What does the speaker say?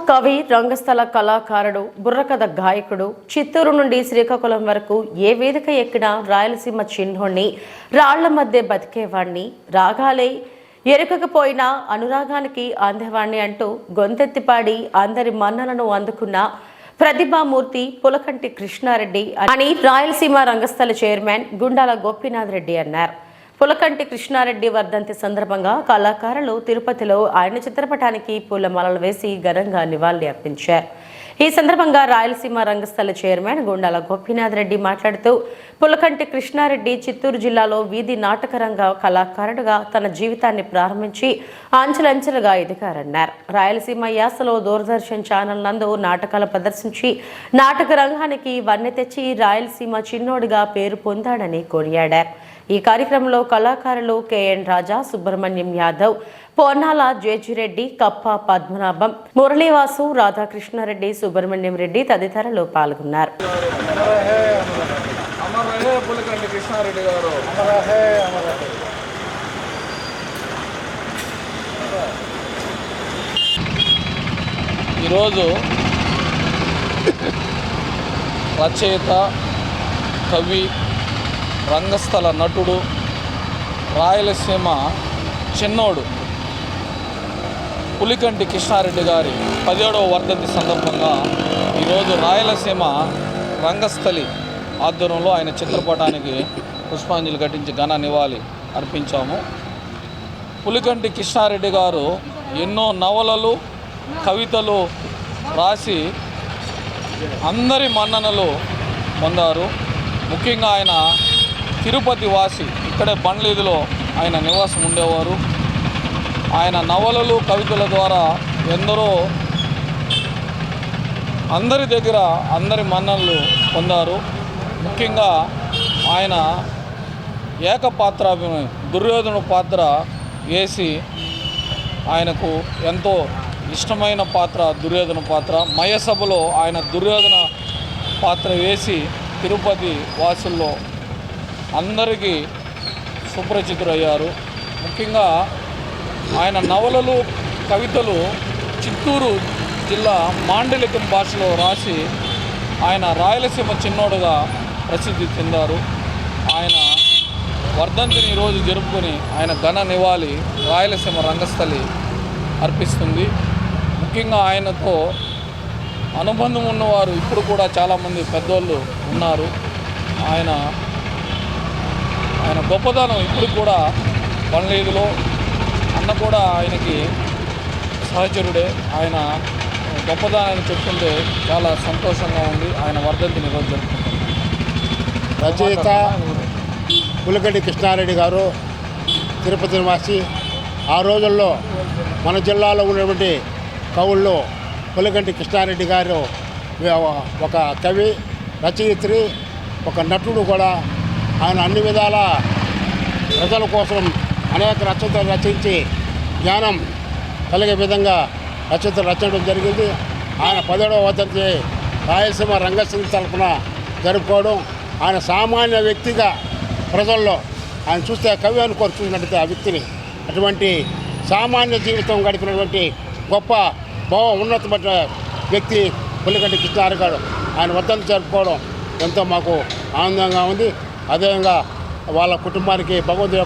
కవి, రంగస్థల కళాకారుడు, బుర్రకథ గాయకుడు, చిత్తూరు నుండి శ్రీకాకుళం వరకు ఏ వేదిక ఎక్కినా రాయలసీమ చిహ్నుణ్ణి, రాళ్ల మధ్య బతికేవాణ్ణి, రాగాలే ఎరుకకపోయినా అనురాగానికి అందేవాణ్ణి అంటూ గొంతెత్తిపాడి అందరి మన్నలను అందుకున్న ప్రతిభామూర్తి పులకంటి కృష్ణారెడ్డి అని రాయలసీమ రంగస్థల చైర్మన్ గుండాల గోపీనాథ్ రెడ్డి అన్నారు. పులకంటి కృష్ణారెడ్డి వర్ధంతి సందర్భంగా కళాకారులు తిరుపతిలో ఆయన చిత్రపటానికి పూలమాలలు వేసి ఘనంగా నివాళులు అర్పించారు. ఈ సందర్భంగా రాయలసీమ రంగస్థల చైర్మన్ గుండాల గోపీనాథ్ రెడ్డి మాట్లాడుతూ, పులకంటి కృష్ణారెడ్డి చిత్తూరు జిల్లాలో వీధి నాటకరంగ కళాకారుడుగా తన జీవితాన్ని ప్రారంభించి అంచెలంచెలుగా ఎదిగారన్నారు. రాయలసీమ యాసలో దూరదర్శన్ ఛానల్ నందు నాటకాలు ప్రదర్శించి నాటక రంగానికి వన్నె తెచ్చి రాయలసీమ చిన్నోడిగా పేరు పొందాడని కొనియాడారు. ఈ కార్యక్రమంలో కళాకారులు కెఎన్ రాజా, సుబ్రహ్మణ్యం యాదవ్, పోన్నాల జేజిరెడ్డి, కప్ప పద్మనాభం, మురళీవాసు, రాధాకృష్ణారెడ్డి, సుబ్రహ్మణ్యం రెడ్డి తదితరులు పాల్గొన్నారు. ఈరోజు రచయిత, కవి, రంగస్థల నటుడు, రాయలసీమ చిన్నోడు పులికంటి కృష్ణారెడ్డి గారి 17వ వర్ధంతి సందర్భంగా ఈరోజు రాయలసీమ రంగస్థలి ఆధ్వర్యంలో ఆయన చిత్రపటానికి పుష్పాంజలి ఘటించి ఘన నివాళి అర్పించాము. పులికంటి కృష్ణారెడ్డి గారు ఎన్నో నవలలు, కవితలు రాసి అందరి మన్ననలు పొందారు. ముఖ్యంగా ఆయన తిరుపతి వాసి, ఇక్కడే బండ్లీదిలో ఆయన నివాసం ఉండేవారు. ఆయన నవలలు, కవితల ద్వారా ఎందరో అందరి దగ్గర అందరి మన్ననలు పొందారు. ముఖ్యంగా ఆయన ఏకపాత్రాభినయం, దుర్యోధన పాత్ర వేసి ఆయనకు ఎంతో ఇష్టమైన పాత్ర దుర్యోధన పాత్ర. మయసభలో ఆయన దుర్యోధన పాత్ర వేసి తిరుపతి వాసుల్లో అందరికీ సుపరిచితులయ్యారు. ముఖ్యంగా ఆయన నవలలు, కవితలు చిత్తూరు జిల్లా మాండలికం భాషలో రాసి ఆయన రాయలసీమ చిన్నోడుగా ప్రసిద్ధి చెందారు. ఆయన వర్ధంతిని ఈరోజు జరుపుకొని ఆయన ఘన నివాళి రాయలసీమ రంగస్థలి అర్పిస్తుంది. ముఖ్యంగా ఆయనతో అనుబంధం ఉన్నవారు ఇప్పుడు కూడా చాలామంది పెద్దోళ్ళు ఉన్నారు. ఆయన గొప్పదనం ఇప్పుడు కూడా బండ్లీదిలో అన్న కూడా ఆయనకి సహచరుడే. ఆయన గొప్పదనాన్ని చెప్తుంటే చాలా సంతోషంగా ఉంది. ఆయన వర్ధంతిని ఈరోజు జరుపుకుంటున్నాం. రచయిత పులికంటి కృష్ణారెడ్డి గారు తిరుపతి నివాసి. ఆ రోజుల్లో మన జిల్లాలో ఉన్నటువంటి కవుల్లో పులికంటి కృష్ణారెడ్డి గారు ఒక కవి, రచయిత్రి, ఒక నటుడు కూడా. ఆయన అన్ని విధాల ప్రజల కోసం అనేక రచయితలు రచించి జ్ఞానం కలిగే విధంగా రచయితలు రచించడం జరిగింది. ఆయన 17వ వర్ధంతి రాయలసీమ రంగస్థలి తరపున జరుపుకోవడం, ఆయన సామాన్య వ్యక్తిగా ప్రజల్లో ఆయన చూస్తే కవి అనుకోరు చూసినట్టయితే ఆ వ్యక్తిని, అటువంటి సామాన్య జీవితం గడిపినటువంటి గొప్ప ఉన్నతమైన వ్యక్తి పులికంటి కృష్ణారెడ్డి గారు. ఆయన వర్ధంతి జరుపుకోవడం ఎంతో మాకు ఆనందంగా ఉంది. అదేవిధంగా వాళ్ళ కుటుంబానికి భగవంతుడి